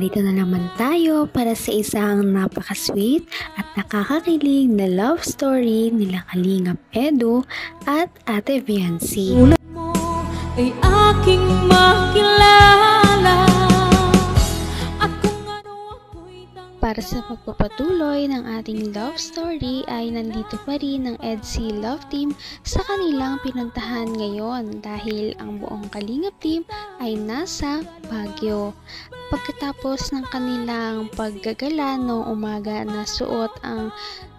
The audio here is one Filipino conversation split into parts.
Narito na naman tayo para sa isang napaka-sweet at nakakakilig na love story nila Kalingap Edu at Ate Viancy. Sulat mo ay aking makilala at kung ano ako'y Para sa pagpapatuloy ng ating love story ay nandito pa rin ang EDSI Love Team sa kanilang pinuntahan ngayon dahil ang buong Kalingap Team ay nasa Baguio. Pagkatapos ng kanilang paggagala noong umaga na suot ang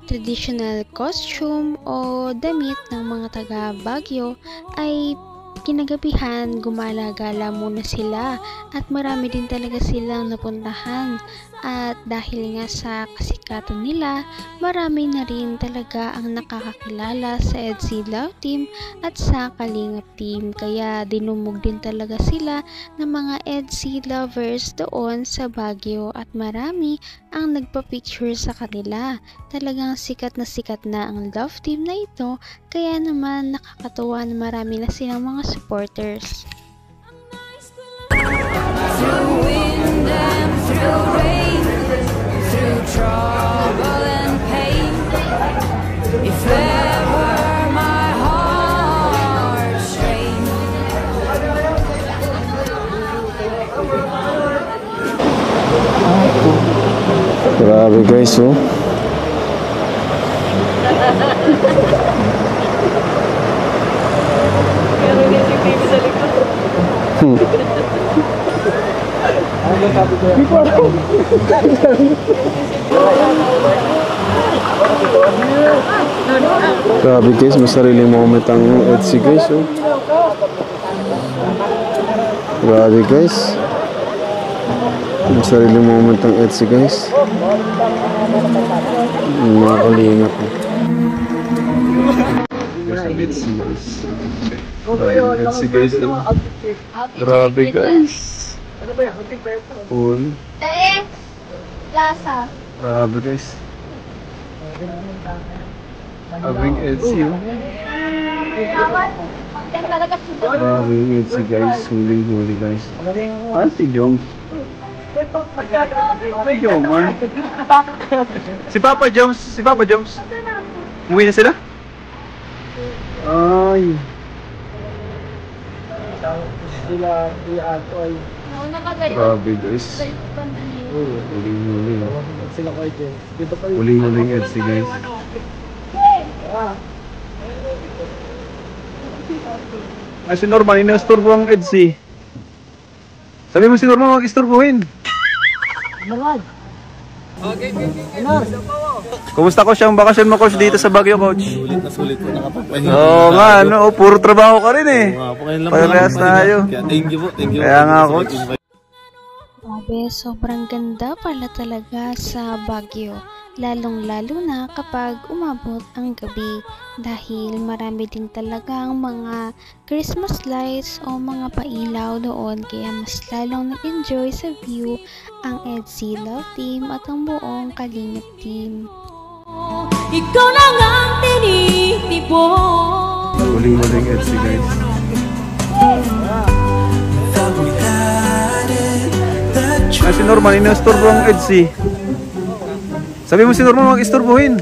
traditional costume o damit ng mga taga Baguio ay kinagabihan gumala-gala muna sila at marami din talaga silang napuntahan at dahil nga sa kasikatan nila marami na rin talaga ang nakakakilala sa EDSI Love Team at sa Kalingap Team kaya dinumog din talaga sila ng mga EDSI lovers doon sa Baguio at marami ang nagpa-picture sa kanila. Talagang sikat na ang love team na ito kaya naman nakakatuwa na marami na silang mga supporters. through wind and through rain, through trouble and pain. If ever my heart strained, Grabe guys, oh. Grabe guys, mas sariling moment ang EDSI guys, oh. Grabe guys. Mas sariling moment ang EDSI guys. Mga kalingap, oh. EDSI guys. EDSI guys, oh. Grabe guys. Cool. Lasa. Grabe guys. Abing EDSI, oh. Grabe yung EDSI guys. Huli guys. Si Jong. Si Jong, man. Si Papa Jones. Umuwi na sila? Ay. Grabe guys. Huling-huling. Huling-huling EDSI guys. Ay, si Norman, ina-istorbo ang EDSI. Sabi mo si Norman, mag-istorbohin. Kumusta coach ang bakasyon mo coach dito sa Baguio coach? Sulit po nakapagpahinga. Oo nga, ano, puro trabaho ka rin eh. Parehas tayo. Thank you po, thank you. Kaya nga coach. Grabe, sobrang ganda pala talaga sa Baguio. Lalong-lalo na kapag umabot ang gabi dahil marami din talagang mga Christmas lights o mga pailaw doon kaya mas lalong nag-enjoy sa view ang EDSI Love Team at ang buong Kalingap Team. ikaw lang ang tinitipon. Huling-huling EDSI guys. Ay, si Norman, ina-istorbo ang EDSI. Sabi mo si Norman, mag-istorbohin.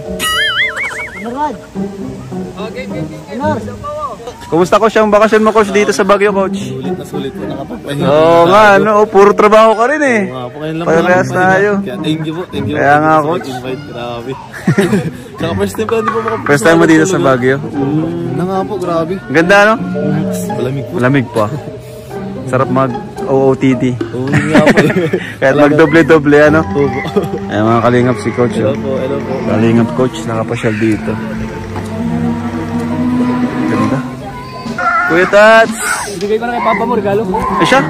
Kumusta coach ang bakasyon mo coach dito sa Baguio coach? Sulit po nakapagpahinga. Oo nga, ano, puro trabaho ka rin eh. Parehas tayo. Thank you po, thank you. Kaya nga coach. Invite, grabe. Saka first time ko, hindi po makapagpahinga. First time mo dito sa Baguio? Na nga po, grabe. Ganda no? Malamig po. Malamig pa. Sarap mag-OOTD. Oo nga po. Kahit mag-doble-doble ano. Oo po. Ay mga kalingap si coach. Hello Oh. po, hello po. Kalingap coach, nakapasyal dito. Ganda. Kuya Tats! Ibigay ko na kay Papa mo, regalo. Ay siya?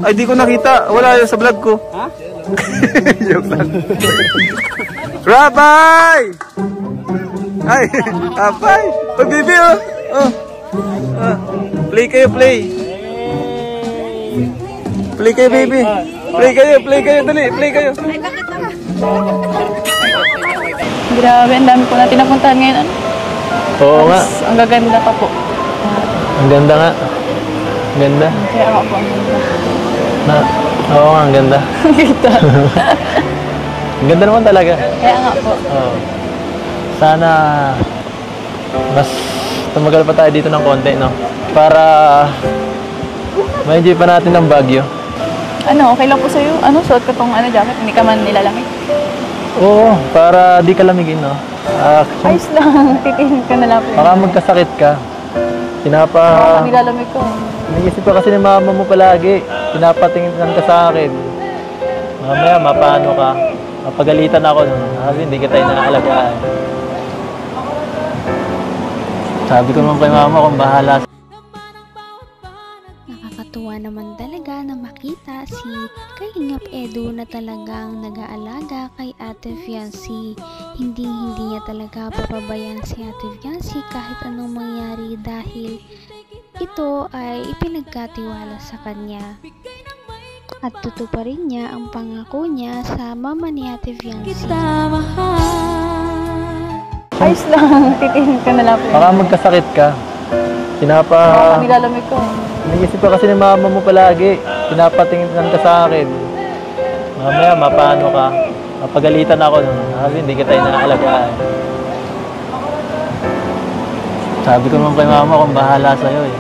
Ay di ko nakita. Wala yun sa vlog ko. Ha? Joke lang. Rabay! Ay! Rabay! Pag-bibi oh! Oh! Play kayo, play! Play kayo, baby! Play kayo, dali! Play kayo! Grabe, ang dami ko na tinapuntahan ngayon. Oo nga. Ang gaganda pa po. Ang ganda nga. Ganda. Kaya ako po ang ganda. Na, Oo, ang ganda. Kita. Ang ganda naman talaga. Kaya nga po. Oo. Sana mas tumagal pa tayo dito ng konti, no? Para ma-enjoy pa natin ng Baguio. Ano, okay lang po sa'yo? Ano, suot ko tong jacket, hindi ka man nilalamig. Oo, para di ka lamigin, no? Ayos lang, titihin ka na lang po. Baka magkasakit ka. Baka nilalamig ko. Naisip ka kasi ni mama mo palagi. Pinapatingin ka sa akin. Mamaya, mapaano ka. Mapagalitan ako. Sabi, hindi kita inaalagaan. Sabi ko naman kay mama kung bahala. Nakakatuwa naman talaga na makita si Kalingap Edu na talagang nag-aalaga kay Ate Fiancy. Hindi niya talaga papabayaan si Ate Fiancy kahit anong mangyari dahil ito ay ipinagkatiwala sa kanya. At tutuparin niya ang pangako niya sa mama ni Ate Fiancy. Kita mahal. Ayos lang, titihin ka na lang po. Baka magkasakit ka. Baka nilalamig ko. Naisip ka kasi ni mama mo palagi. Pinapatingin ka sa akin. Mamaya, mapaano ka. Mapagalitan ako. Sabi, hindi kita inaalagaan. Sabi ko naman kay mama kung bahala sa'yo eh.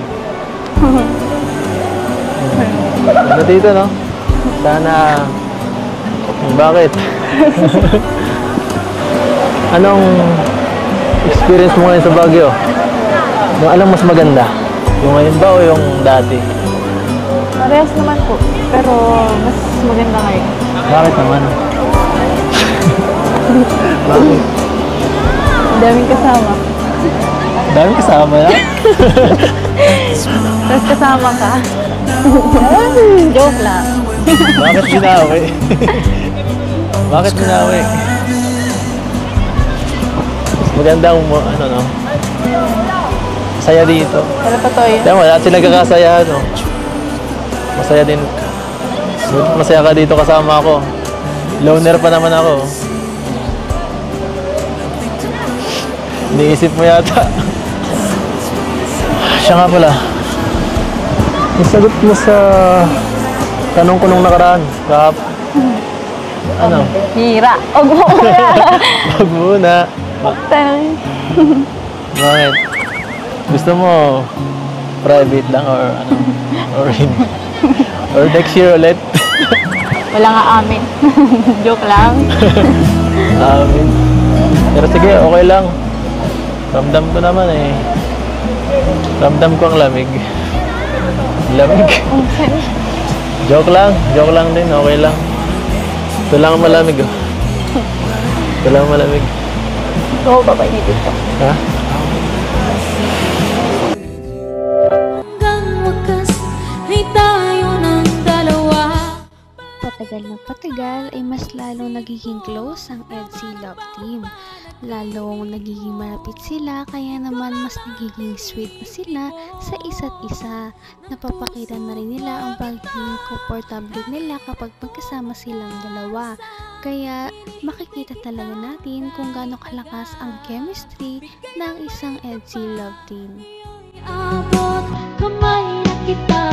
Ano dito, no? Sana... Bakit? Anong experience mo ngayon sa Baguio? Yung alam mas maganda? Yung ngayon ba o yung dati? Parehas naman po, pero mas maganda ngayon. Bakit naman? Bakit? Ang daming kasama. Daming kasama na? Tapos kasama ka. Joke lang. Bakit binawi? Bakit binawi? Mas maganda kung ano, no? Masaya dito. Pero totoo yun. Kaya wala sila kakasaya, no? Masaya din. Masaya ka dito kasama ako. Loner pa naman ako. Iniisip mo yata. Siya nga pala. Isagot mo sa tanong ko nung nakaraan. Ano? Hira. Huwag mo muna. Wag muna. Bakit? Gusto mo private lang or ano? Or hindi? Or next year ulit? Wala nga amin. Joke lang. Pero sige, okay lang. Ramdam ko naman eh. Ramdam ko ang lamig. Lamig. Joke lang din, okay lang. Ito lang ang malamig oh. Ito lang ang malamig. Oo, papainit ito. Ha? Hanggang wakas ay tayo ng dalawa. Patagal na patagal ay mas lalong nagiging close ang EDSI Love Team. Lalong nagiging malapit sila kaya naman mas nagiging sweet na sila sa isa't isa. Napapakita na rin nila ang pagiging komportable nila kapag magkasama silang dalawa. Kaya makikita talaga natin kung gaano kalakas ang chemistry ng isang EDSI Love Team. Abot kamay na kita.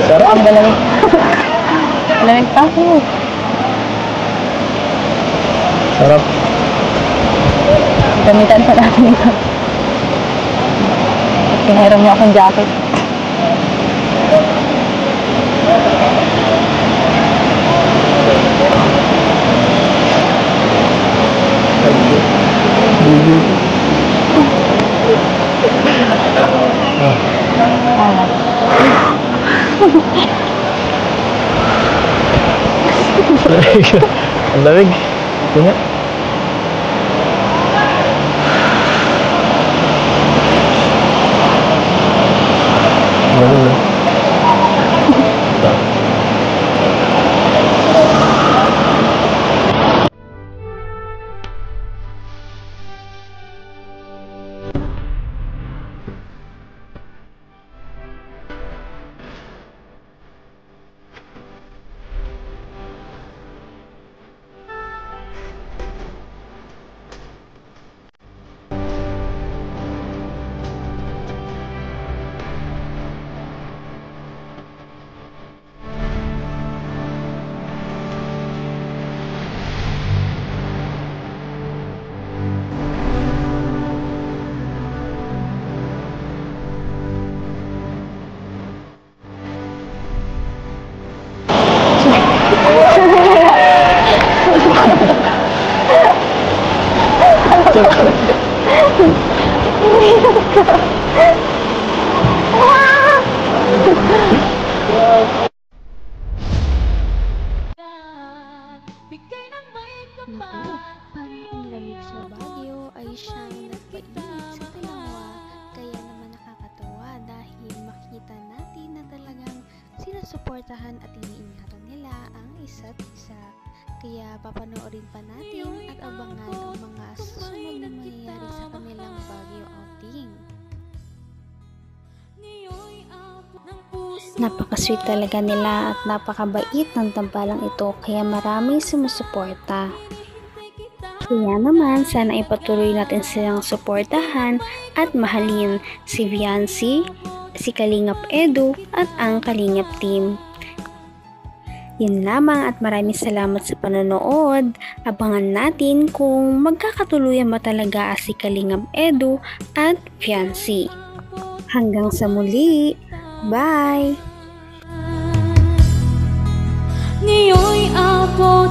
Sarap. Ang malamig. Malamig pa ako. Sarap. Gamitan pa natin ito. At pinahiram mo akong jacket. Ang lamig. Tingnan. Ganun na. Bigay ng may Naku, parang ang lamig sa Baguio ay siyang nagpainit sa Talawa. Kaya naman nakakatawa dahil makita natin na talagang sinusuportahan at iniingatan nila ang isa't isa. Kaya papanoorin pa natin at abangan ang mga susunod na mangyayari sa kanilang Baguio outing. Napaka-sweet talaga nila at napakabait ng tambalang ito kaya maraming sumusuporta. Kaya naman sana ipatuloy natin silang suportahan at mahalin si Viancy, si Kalingap Edu at ang Kalingap team. Yun lamang at maraming salamat sa panonood. Abangan natin kung magkakatuluyan ba talaga si Kalingap Edu at Viancy. Hanggang sa muli! Bye! Ngayon'y abot